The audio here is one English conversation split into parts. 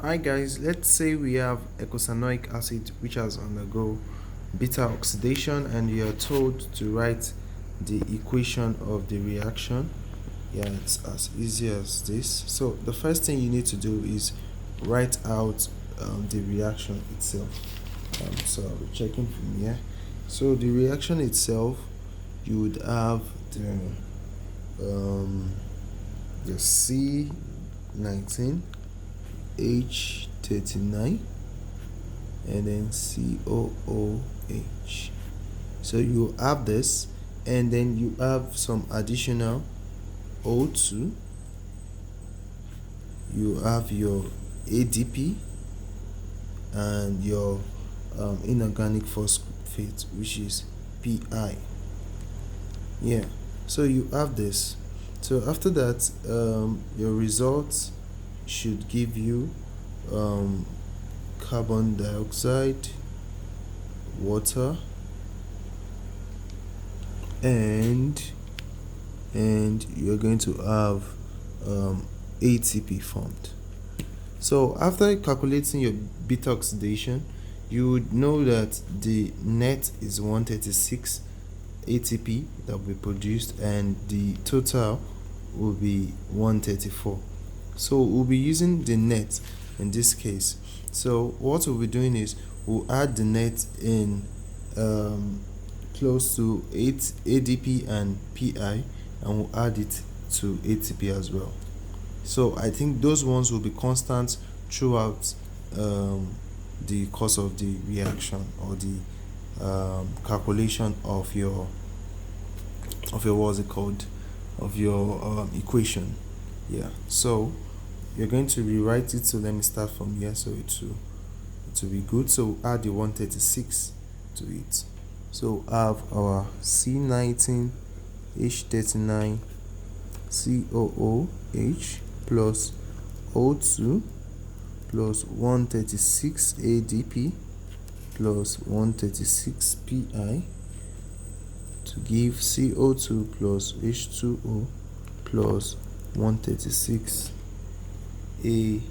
Hi guys, let's say we have eicosanoic acid which has undergo beta oxidation and you are told to write the equation of the reaction. Yeah, it's as easy as this. So the first thing you need to do is write out the reaction itself. So I'll be checking from here. So the reaction itself, you would have the C19 H39 and then COOH. So you have this, and then you have some additional O2. You have your ADP and your inorganic phosphate, which is PI. Yeah, so you have this. So after that, your results should give you carbon dioxide, water, and you're going to have ATP formed. So after calculating your beta oxidation, you would know that the net is 136 ATP that will be produced and the total will be 134. So we'll be using the net in this case. So what we'll be doing is we'll add the net in close to 8 ADP and PI, and we'll add it to ATP as well. So I think those ones will be constant throughout the course of the reaction or the calculation of your what's it called, of your equation. Yeah, so you're going to rewrite it. So let me start from here so it will be good. So add the 136 to it. So have our C19 H39 COOH plus O2 plus 136 ADP plus 136 PI to give CO2 plus H2O plus 136 ATP.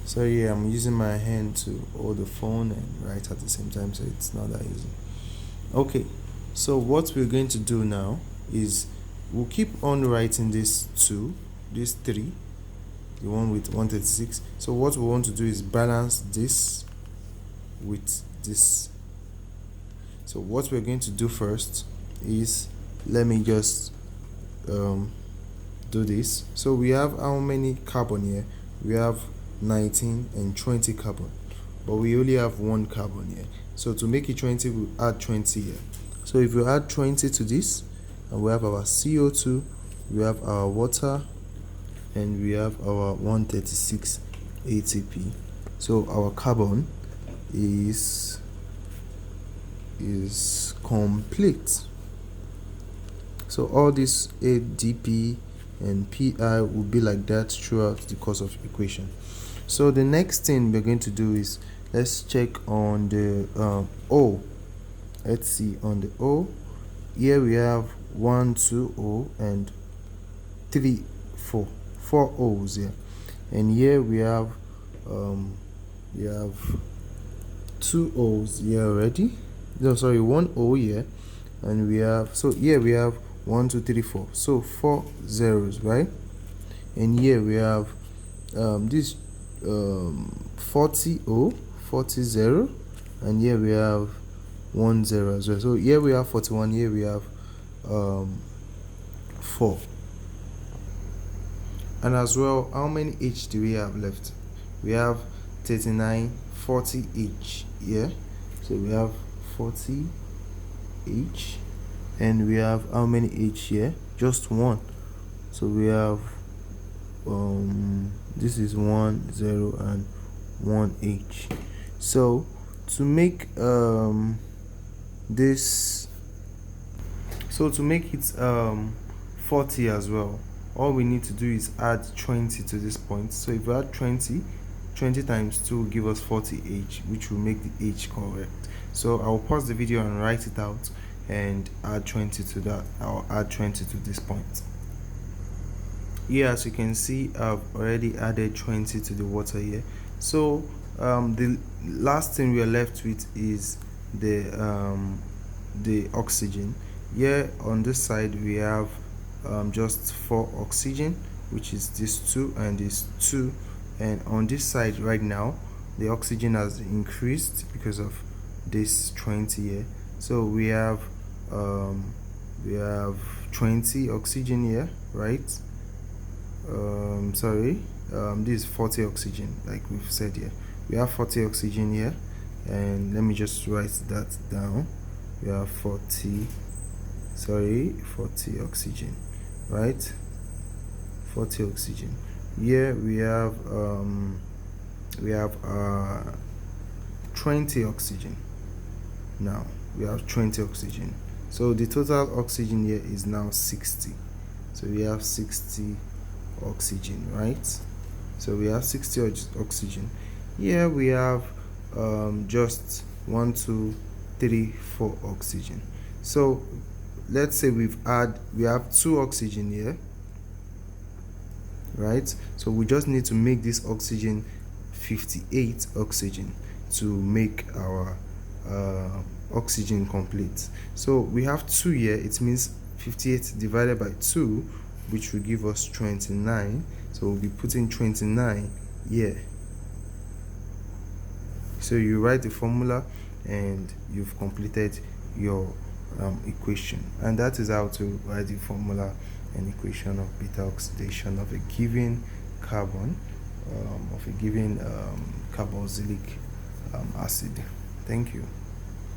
So yeah, I'm using my hand to hold the phone and write at the same time, so it's not that easy. Okay, so what we're going to do now is we'll keep on writing this 2, this 3, the one with 136. So what we want to do is balance this with this. So what we're going to do first is, let me just do this. So we have how many carbon here? We have 19 and 20 carbon, but we only have 1 carbon here. So to make it 20, we'll add 20 here. So if we add 20 to this, and we have our CO2, we have our water, and we have our 136 ATP. So our carbon is complete. So all this ADP and PI will be like that throughout the course of equation. So the next thing we're going to do is, let's check on the O. Let's see on the O. Here we have 1, 2 O and 3, 4 O's here, and here we have 2 O's here already. No, sorry, 1 O here, and we have, so here we have 1, 2, 3, 4, so 4 zeros, right? And here we have this 40 O, 40 0, and here we have 1 0 as well. So here we have 41, here we have 4. And as well, how many H do we have left? We have 39, 40 H here. So we have 40 H, and we have how many H here? Just 1. So we have this is 1 0 and 1 H. So to make this, so to make it 40 as well, all we need to do is add 20 to this point. So if we add 20 times 2 will give us 40H, which will make the H correct. So I'll pause the video and write it out and add 20 to that. I'll add 20 to this point. here, as you can see, I've already added 20 to the water here. So the last thing we are left with is the oxygen. Here on this side we have just 4 oxygen, which is this 2 and this 2, and on this side right now the oxygen has increased because of this 20 here. So we have 20 oxygen here, right? This is 40 oxygen, like we've said here. We have 40 oxygen here, and let me just write that down. We have 40 oxygen, right? 40 oxygen. Here we have 20 oxygen. Now we have 20 oxygen, so the total oxygen here is now 60. So we have 60 oxygen, right? So we have 60 oxygen. Here we have just 1 2 3 4 oxygen. So let's say we have 2 oxygen here, right? So we just need to make this oxygen 58 oxygen to make our oxygen complete. So we have 2 here, it means 58 divided by 2, which will give us 29. So we'll be putting 29 here. So you write the formula and you've completed your equation, and that is how to write the formula and equation of beta oxidation of a given carbon, of a given carboxylic acid. Thank you.